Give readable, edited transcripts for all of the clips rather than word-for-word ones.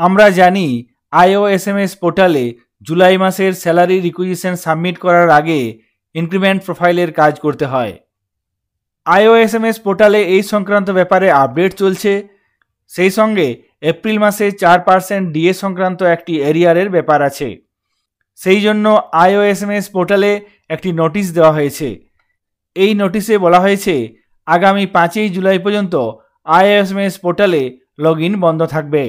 আমরা জানি আইওএসএমএস পোর্টালে জুলাই মাসের স্যালারি রিকুইজিশন সাবমিট করার আগে ইনক্রিমেন্ট প্রোফাইলের কাজ করতে হয়। আইওএসএমএস পোর্টালে এই সংক্রান্ত ব্যাপারে আপডেট চলছে। সেই সঙ্গে এপ্রিল মাসে 4% ডিএ সংক্রান্ত একটি এরিয়ারের ব্যাপার আছে। সেই জন্য আইওএসএমএস পোর্টালে একটি নোটিশ দেওয়া হয়েছে। এই নোটিশে বলা হয়েছে আগামী 5ই জুলাই পর্যন্ত আইওএসএমএস পোর্টালে লগ ইন বন্ধ থাকবে।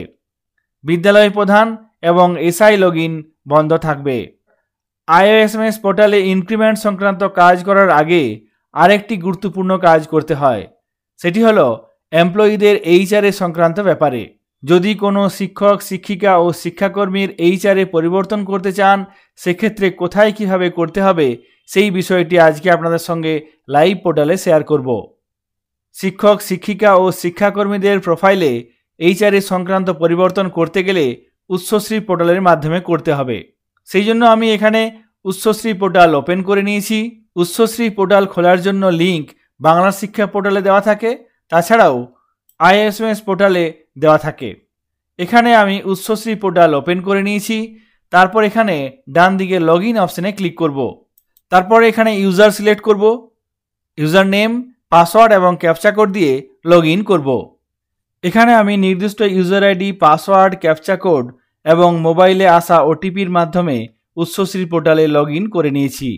বিদ্যালয় প্রধান এবং এসআই লগ ইন বন্ধ থাকবে। আইওএসএমএস পোর্টালে ইনক্রিমেন্ট সংক্রান্ত কাজ করার আগে আরেকটি গুরুত্বপূর্ণ কাজ করতে হয়, সেটি হলো এমপ্লয়ীদের এইচআরএ সংক্রান্ত ব্যাপারে। যদি কোনো শিক্ষক, শিক্ষিকা ও শিক্ষাকর্মীর এইচআরএ পরিবর্তন করতে চান, সেক্ষেত্রে কোথায় কিভাবে করতে হবে সেই বিষয়টি আজকে আপনাদের সঙ্গে লাইভ পোর্টালে শেয়ার করব। শিক্ষক, শিক্ষিকা ও শিক্ষাকর্মীদের প্রোফাইলে এইচআরএ সংক্রান্ত পরিবর্তন করতে গেলে উৎসশ্রী পোর্টালের মাধ্যমে করতে হবে। সেই জন্য আমি এখানে উৎসশ্রী পোর্টাল ওপেন করে নিয়েছি। উৎসশ্রী পোর্টাল খোলার জন্য লিঙ্ক বাংলা শিক্ষা পোর্টালে দেওয়া থাকে, তাছাড়াও আইওএসএমএস পোর্টালে দেওয়া থাকে। এখানে আমি উৎসশ্রী পোর্টাল ওপেন করে নিয়েছি। তারপর এখানে ডান দিকে লগ ইন অপশানে ক্লিক করব। তারপর এখানে ইউজার সিলেক্ট করব। ইউজার নেম, পাসওয়ার্ড এবং ক্যাপচা কোড দিয়ে লগ ইন করব। এখানে আমি নির্দিষ্ট user ID, password, captcha code এবং মোবাইলে আসা ওটিপির মাধ্যমে উৎসশ্রী পোর্টালে লগ ইন করে নিয়েছি।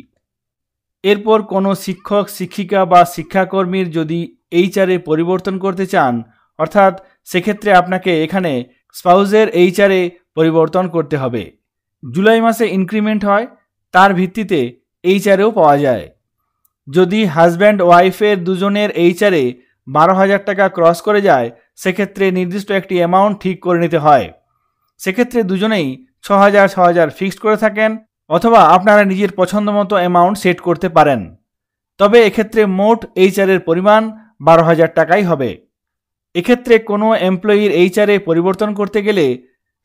এরপর কোনো শিক্ষক, শিক্ষিকা বা শিক্ষাকর্মীর যদি এইচআরএ পরিবর্তন করতে চান, অর্থাৎ সেক্ষেত্রে আপনাকে এখানে স্পাউসের এইচআরএ পরিবর্তন করতে হবে। জুলাই মাসে ইনক্রিমেন্ট হয়, তার ভিত্তিতে এইচআরএও পাওয়া যায়। যদি হাজব্যান্ড ওয়াইফের দুজনের এইচআরএ 12,000 টাকা ক্রস করে যায়, সেক্ষেত্রে নির্দিষ্ট একটি অ্যামাউন্ট ঠিক করে নিতে হয়। সেক্ষেত্রে দুজনেই 6,000 ফিক্সড করে থাকেন, অথবা আপনারা নিজের পছন্দ মতো অ্যামাউন্ট সেট করতে পারেন। তবে এক্ষেত্রে মোট এইচআরের পরিমাণ 12,000 টাকাই হবে। এক্ষেত্রে কোনো এমপ্লয়ির এইচআরএ পরিবর্তন করতে গেলে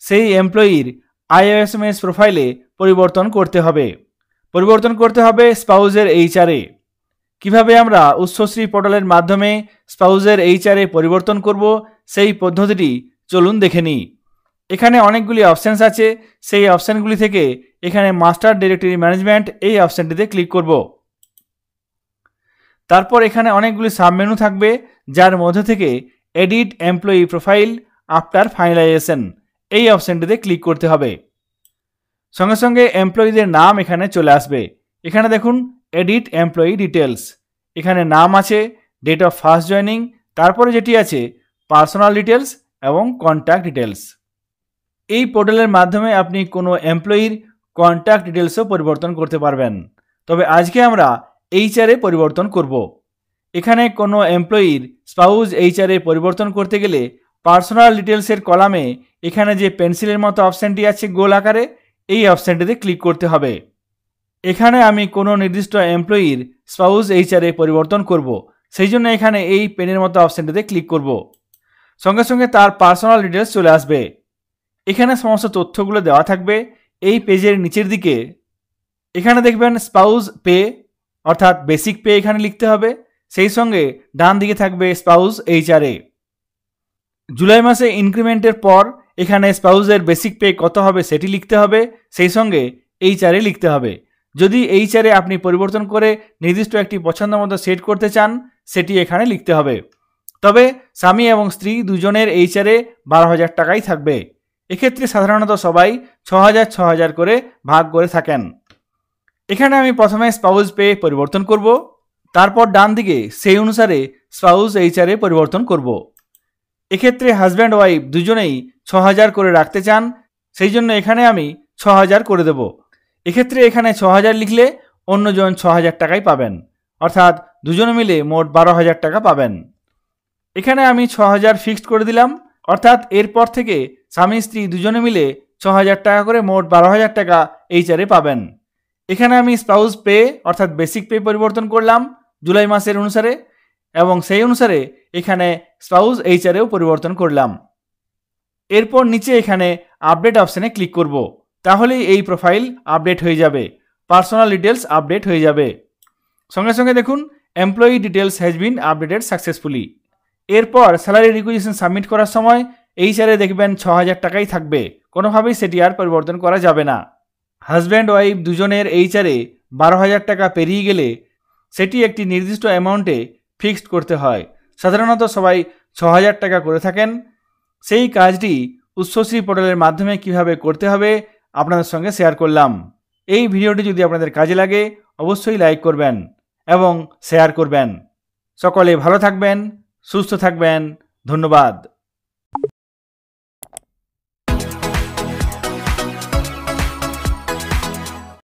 সেই এমপ্লয়ির আইওএসএমএস প্রোফাইলে পরিবর্তন করতে হবে। পরিবর্তন করতে হবে স্পাউসের এইচআরএ। কিভাবে আমরা উৎসশ্রী পোর্টালের মাধ্যমে স্পাউসের এইচআরএ পরিবর্তন করব, সেই পদ্ধতিটি চলুন দেখে নিই। এখানে অনেকগুলি অপশানস আছে। সেই অপশানগুলি থেকে এখানে মাস্টার ডিরেক্টরি ম্যানেজমেন্ট এই অপশানটিতে ক্লিক করব। তারপর এখানে অনেকগুলি সাবমেনু থাকবে, যার মধ্যে থেকে edit employee profile after finalisation এই অপশানটিতে ক্লিক করতে হবে। সঙ্গে সঙ্গে এমপ্লয়ীদের নাম এখানে চলে আসবে। এখানে দেখুন এডিট এমপ্লয়ি ডিটেলস, এখানে নাম আছে, ডেট অফ ফার্স্ট জয়নিং, তারপরে যেটি আছে পার্সোনাল ডিটেলস এবং কন্ট্যাক্ট ডিটেলস। এই পোর্টালের মাধ্যমে আপনি কোনো এমপ্লয়ির কন্ট্যাক্ট ডিটেলসও পরিবর্তন করতে পারবেন। তবে আজকে আমরা এইচআরএ পরিবর্তন করব। এখানে কোনো এমপ্লয়ির স্পাউস এইচআরএ পরিবর্তন করতে গেলে পার্সোনাল ডিটেলসের কলামে এখানে যে পেন্সিলের মতো অপশানটি আছে গোল আকারে, এই অপশানটিতে ক্লিক করতে হবে। এখানে আমি কোনো নির্দিষ্ট এমপ্লয়ির স্পাউস এইচআরএ পরিবর্তন করব, সেই জন্য এখানে এই পেনের মতো অপশানটিতে ক্লিক করব। সঙ্গে সঙ্গে তার পার্সোনাল ডিটেলস চলে আসবে। এখানে সমস্ত তথ্যগুলো দেওয়া থাকবে। এই পেজের নিচের দিকে এখানে দেখবেন স্পাউস পে অর্থাৎ বেসিক পে এখানে লিখতে হবে। সেই সঙ্গে ডান দিকে থাকবে স্পাউস এইচআরএ। জুলাই মাসে ইনক্রিমেন্টের পর এখানে স্পাউসের বেসিক পে কত হবে সেটি লিখতে হবে, সেই সঙ্গে এইচআরএ লিখতে হবে। যদি এইচআরএ আপনি পরিবর্তন করে নির্দিষ্ট একটি পছন্দ মতো সেট করতে চান, সেটি এখানে লিখতে হবে। তবে স্বামী এবং স্ত্রী দুজনের এইচআরএ 12,000 টাকাই থাকবে। এক্ষেত্রে সাধারণত সবাই 6,000 করে ভাগ করে থাকেন। এখানে আমি প্রথমে স্পাউস পে পরিবর্তন করব, তারপর ডান দিকে সেই অনুসারে স্পাউস এইচআরএ পরিবর্তন করব। এক্ষেত্রে হাজব্যান্ড ওয়াইফ দুজনেই 6,000 করে রাখতে চান, সেই জন্য এখানে আমি 6,000 করে দেব। এক্ষেত্রে এখানে 6,000 লিখলে অন্যজন 6,000 টাকাই পাবেন, অর্থাৎ দুজনে মিলে মোট 12,000 টাকা পাবেন। এখানে আমি 6,000 ফিক্সড করে দিলাম, অর্থাৎ এরপর থেকে স্বামী স্ত্রী দুজনে মিলে 6,000 টাকা করে মোট 12,000 টাকা এইচআরএ পাবেন। এখানে আমি স্পাউস পে অর্থাৎ বেসিক পে পরিবর্তন করলাম জুলাই মাসের অনুসারে, এবং সেই অনুসারে এখানে স্পাউস এইচআরএও পরিবর্তন করলাম। এরপর নিচে এখানে আপডেট অপশানে ক্লিক করব, তাহলেই এই প্রোফাইল আপডেট হয়ে যাবে, পার্সোনাল ডিটেলস আপডেট হয়ে যাবে। সঙ্গে সঙ্গে দেখুন employee details has been updated successfully. এরপর স্যালারি রিকুইজিশন সাবমিট করার সময় এইচআরে দেখবেন ৬,০০০ টাকাই থাকবে, কোনোভাবেই সেটি আর পরিবর্তন করা যাবে না। হাজব্যান্ড ওয়াইফ দুজনের এইচআরে ১২,০০০ টাকা পেরিয়ে গেলে সেটি একটি নির্দিষ্ট অ্যামাউন্টে ফিক্সড করতে হয়। সাধারণত সবাই ৬,০০০ টাকা করে থাকেন। সেই কাজটি উচ্চশ্রী পোর্টালের মাধ্যমে কিভাবে করতে হবে আপনাদের সঙ্গে শেয়ার করলাম। এই ভিডিওটি যদি আপনাদের কাজে লাগে অবশ্যই লাইক করবেন এবং শেয়ার করবেন। সকলে ভালো থাকবেন, সুস্থ থাকবেন। ধন্যবাদ।